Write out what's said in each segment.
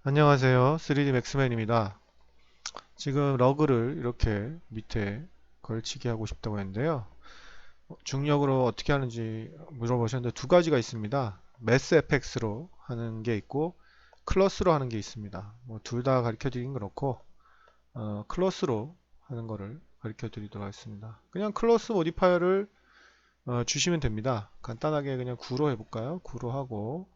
안녕하세요. 3D 맥스맨입니다. 지금 러그를 이렇게 밑에 걸치게 하고 싶다고 했는데요. 중력으로 어떻게 하는지 물어보셨는데 두 가지가 있습니다. 매스 FX로 하는 게 있고 클러스로 하는 게 있습니다. 둘 다 가르쳐 드리긴 그렇고 클러스로 하는 거를 가르쳐 드리도록 하겠습니다. 그냥 클러스 모디파이어를 주시면 됩니다. 간단하게 그냥 구로 해볼까요? 구로 하고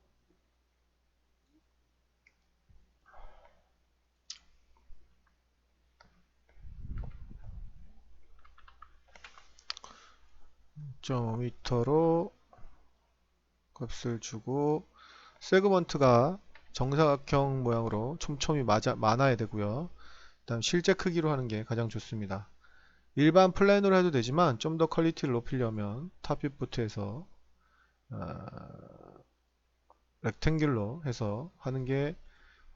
0.5m로 값을 주고 세그먼트가 정사각형 모양으로 촘촘히 많아야 되고요. 다음 실제 크기로 하는 게 가장 좋습니다. 일반 플랜으로 해도 되지만 좀 더 퀄리티를 높이려면 탑뷰부터 해서 렉탱귤로 해서 하는 게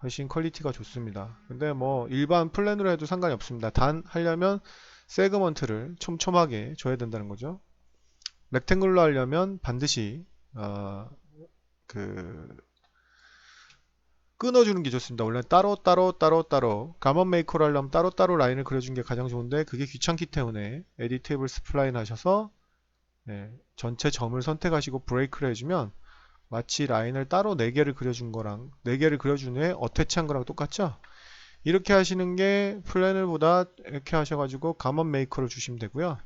훨씬 퀄리티가 좋습니다. 근데 뭐 일반 플랜으로 해도 상관이 없습니다. 단 하려면 세그먼트를 촘촘하게 줘야 된다는 거죠. 렉탱글로 하려면 반드시 그 끊어주는 게 좋습니다. 원래 따로 가먼 메이커를 하려면 따로따로 라인을 그려주는 게 가장 좋은데 그게 귀찮기 때문에 에디테이블 스플라인 하셔서 전체 점을 선택하시고 브레이크를 해주면 마치 라인을 따로 4개를 그려준 거랑 4개를 그려준 후에 어태치한 거랑 똑같죠? 이렇게 하시는 게 플래너보다 이렇게 하셔가지고 가먼 메이커를 주시면 되고요.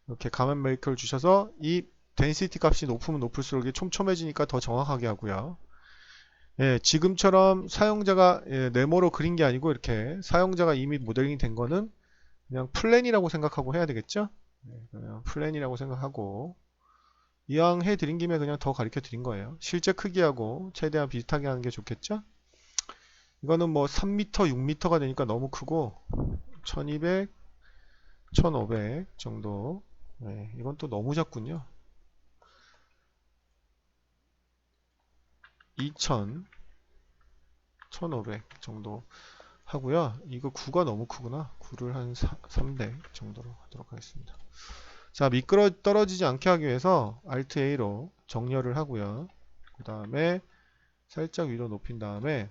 이렇게 가먼 메이커를 주셔서 이 덴시티 값이 높으면 높을수록 이게 촘촘해지니까 더 정확하게 하고요. 지금처럼 사용자가 네모로 그린 게 아니고 이렇게 사용자가 이미 모델링이 된 거는 그냥 플랜이라고 생각하고 해야 되겠죠? 그냥 플랜이라고 생각하고 이왕 해드린 김에 그냥 더 가르쳐 드린 거예요. 실제 크기하고 최대한 비슷하게 하는 게 좋겠죠? 이거는 뭐 3m, 6m가 되니까 너무 크고 1200, 1500 정도. 이건 또 너무 작군요. 2000, 1500 정도 하고요. 이거 9가 너무 크구나. 9를 한 300 정도로 하도록 하겠습니다. 자, 미끄러 떨어지지 않게 하기 위해서 Alt A로 정렬을 하고요. 그 다음에 살짝 위로 높인 다음에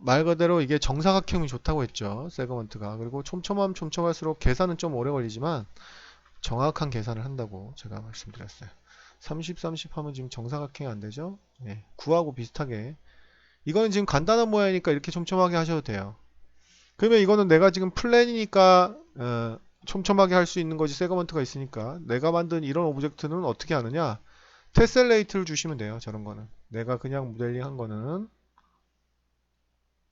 말 그대로 이게 정사각형이 좋다고 했죠. 세그먼트가. 그리고 촘촘하면 촘촘할수록 계산은 좀 오래 걸리지만 정확한 계산을 한다고 제가 말씀드렸어요. 30, 30 하면 지금 정사각형이 안 되죠? 9하고 비슷하게. 이거는 지금 간단한 모양이니까 이렇게 촘촘하게 하셔도 돼요. 그러면 이거는 내가 지금 플랜이니까 촘촘하게 할 수 있는 거지 세그먼트가 있으니까 내가 만든 이런 오브젝트는 어떻게 하느냐 테셀레이트를 주시면 돼요. 저런 거는 내가 그냥 모델링 한 거는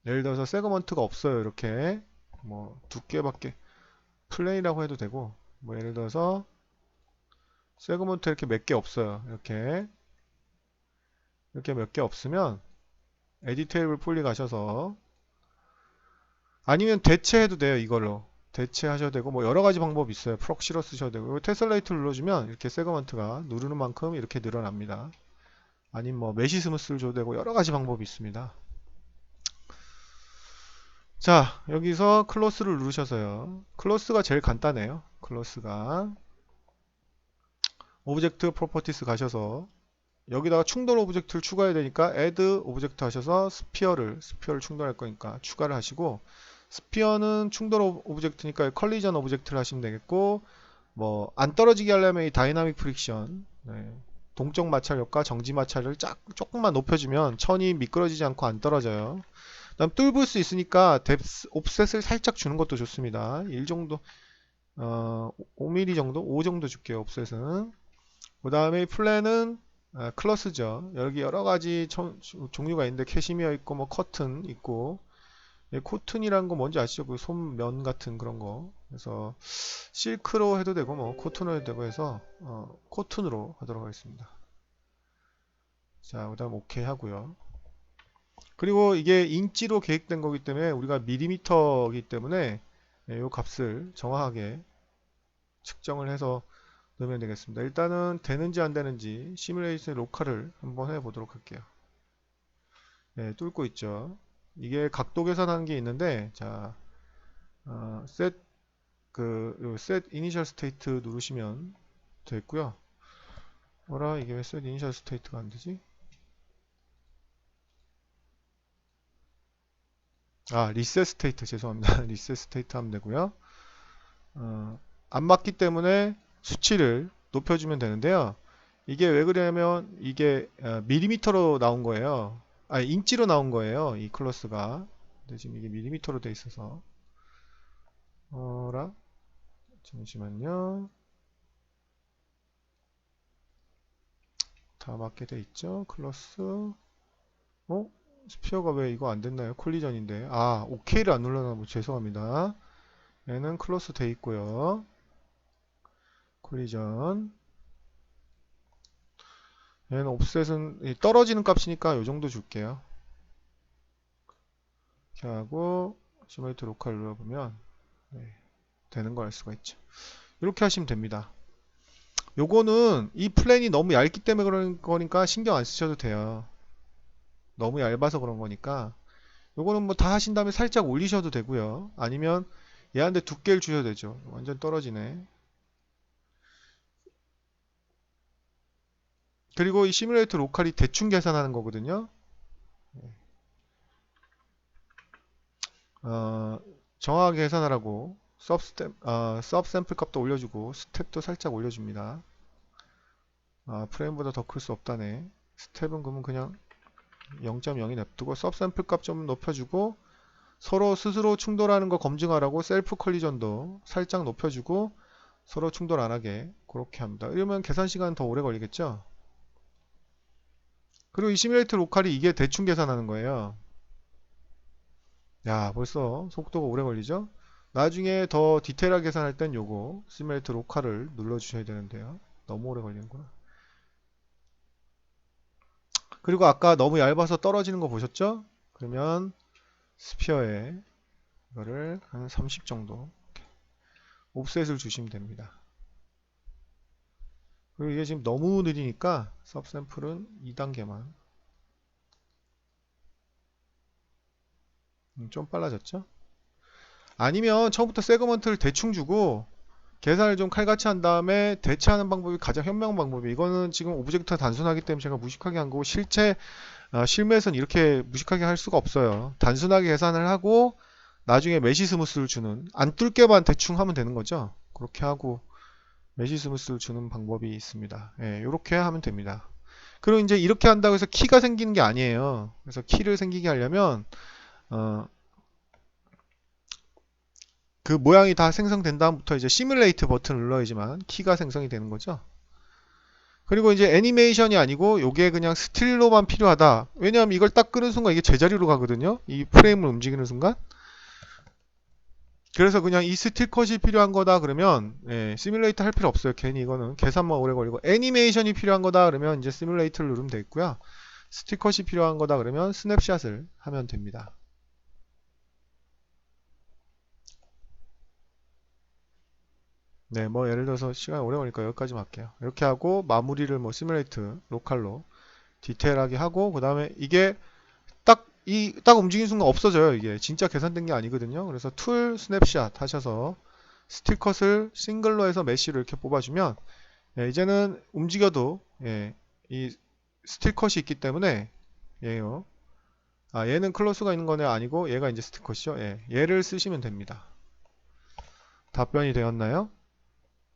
예를 들어서 세그먼트가 없어요. 이렇게 뭐 두께밖에 플레인이라고 해도 되고 뭐 예를 들어서 세그먼트 이렇게 몇 개 없어요. 이렇게 몇 개 없으면 에디테이블 풀리 가셔서 아니면 대체해도 돼요. 이걸로 대체하셔도 되고 뭐 여러 가지 방법이 있어요. 프록시로 쓰셔도 되고 테슬레이트를 눌러주면 이렇게 세그먼트가 누르는 만큼 이렇게 늘어납니다. 아니면 뭐 메시 스무스를 줘도 되고 여러 가지 방법이 있습니다. 자, 여기서 클로스를 누르셔서요. 클로스가 제일 간단해요. 클로스가 오브젝트 프로퍼티스 가셔서 여기다가 충돌 오브젝트를 추가해야 되니까 add 오브젝트 하셔서 스피어를 충돌할 거니까 추가를 하시고 스피어는 충돌 오브젝트니까 컬리전 오브젝트를 하시면 되겠고 뭐 안 떨어지게 하려면 이 다이나믹 프릭션 동적 마찰력과 정지 마찰을 조금만 높여주면 천이 미끄러지지 않고 안 떨어져요. 다음 뚫을 수 있으니까 뎁스 옵셋을 살짝 주는 것도 좋습니다. 1 정도 5mm 정도 5 정도 줄게요. 옵셋은. 그 다음에 플랜은 클러스죠. 여기 여러 가지 종류가 있는데 캐시미어 있고 뭐 커튼 있고 코튼이라는 거 뭔지 아시죠? 그 솜면 같은 그런 거. 그래서 실크로 해도 되고 뭐 코튼으로 해도 되고 해서 코튼으로 하도록 하겠습니다. 자, 그다음 오케이 하고요. 그리고 이게 인치로 계획된 거기 때문에 우리가 밀리미터이기 때문에 이 값을 정확하게 측정을 해서 넣으면 되겠습니다. 일단은 되는지 안 되는지 시뮬레이션 로컬을 한번 해보도록 할게요. 뚫고 있죠. 이게 각도 계산하는 게 있는데 자, set set initial state 누르시면 됐고요. 뭐라 이게 왜 set initial state가 안 되지? 아, 리셋 스테이트 죄송합니다. 리셋 스테이트 하면 되고요. 안 맞기 때문에 수치를 높여주면 되는데요. 이게 왜 그러냐면 이게 밀리미터로 나온 거예요. 아, 인치로 나온 거예요. 이 클래스가. 근데 지금 이게 밀리미터로 돼 있어서 어라 잠시만요. 다 맞게 돼 있죠. 클래스. 스피어가 왜 이거 안 됐나요? 콜리전인데. 아, OK를 안 눌러놔. 뭐 죄송합니다. 얘는 클로스 돼 있고요. 콜리전. 얘는 옵셋은 떨어지는 값이니까 요 정도 줄게요. 이렇게 하고 시뮬레이터 로컬 눌러보면 네, 되는 걸 알 수가 있죠. 이렇게 하시면 됩니다. 요거는 이 플랜이 너무 얇기 때문에 그런 거니까 신경 안 쓰셔도 돼요. 너무 얇아서 그런 거니까 요거는 뭐 다 하신 다음에 살짝 올리셔도 되고요. 아니면 얘한테 두께를 주셔도 되죠. 완전 떨어지네. 그리고 이 시뮬레이터 로컬이 대충 계산하는 거거든요. 어, 정확하게 계산하라고 섭 샘플 값도 올려주고 스텝도 살짝 올려줍니다. 아, 프레임보다 더 클 수 없다네. 스텝은 그러면 그냥 0.0이 냅두고 섭 샘플 값 좀 높여주고 서로 스스로 충돌하는 거 검증하라고 셀프 컬리전도 살짝 높여주고 서로 충돌 안 하게 그렇게 합니다. 이러면 계산 시간 더 오래 걸리겠죠? 그리고 이 시뮬레이터 로컬이 이게 대충 계산하는 거예요. 야, 벌써 속도가 오래 걸리죠? 나중에 더 디테일하게 계산할 땐 요거 시뮬레이터 로컬을 눌러주셔야 되는데요. 너무 오래 걸리는구나. 그리고 아까 너무 얇아서 떨어지는 거 보셨죠? 그러면 스피어에 이거를 한 30 정도 옵셋을 주시면 됩니다. 그리고 이게 지금 너무 느리니까 섭샘플은 2단계만 좀 빨라졌죠? 아니면 처음부터 세그먼트를 대충 주고 계산을 좀 칼같이 한 다음에 대체하는 방법이 가장 현명한 방법이에요. 이거는 지금 오브젝트가 단순하기 때문에 제가 무식하게 한 거고 실무에서는 이렇게 무식하게 할 수가 없어요. 단순하게 계산을 하고 나중에 메시 스무스를 주는 안 뚫게만 대충 하면 되는 거죠. 그렇게 하고 메시 스무스를 주는 방법이 있습니다. 예, 이렇게 하면 됩니다. 그리고 이제 이렇게 한다고 해서 키가 생기는 게 아니에요. 그래서 키를 생기게 하려면 어, 그 모양이 다 생성된 다음부터 이제 시뮬레이트 버튼을 눌러야지만 키가 생성이 되는 거죠. 그리고 이제 애니메이션이 아니고 요게 그냥 스틸로만 필요하다. 왜냐하면 이걸 딱 끄는 순간 이게 제자리로 가거든요. 이 프레임을 움직이는 순간. 그래서 그냥 이 스틸 컷이 필요한 거다 그러면 시뮬레이터 할 필요 없어요. 괜히 이거는 계산만 오래 걸리고 애니메이션이 필요한 거다 그러면 이제 시뮬레이터를 누르면 되겠고요. 스틸 컷이 필요한 거다 그러면 스냅샷을 하면 됩니다. 네, 뭐 예를 들어서 시간 오래 걸리니까 여기까지만 할게요. 이렇게 하고 마무리를 뭐 시뮬레이트 로컬로 디테일하게 하고 그 다음에 이게 딱 움직이는 순간 없어져요. 이게 진짜 계산된 게 아니거든요. 그래서 툴 스냅샷 하셔서 스틸컷을 싱글로 해서 메쉬로 이렇게 뽑아주면 이제는 움직여도 이 스틸컷이 있기 때문에 얘요. 아, 얘는 클로스가 있는 거네 아니고 얘가 이제 스틸컷이죠. 얘를 쓰시면 됩니다. 답변이 되었나요?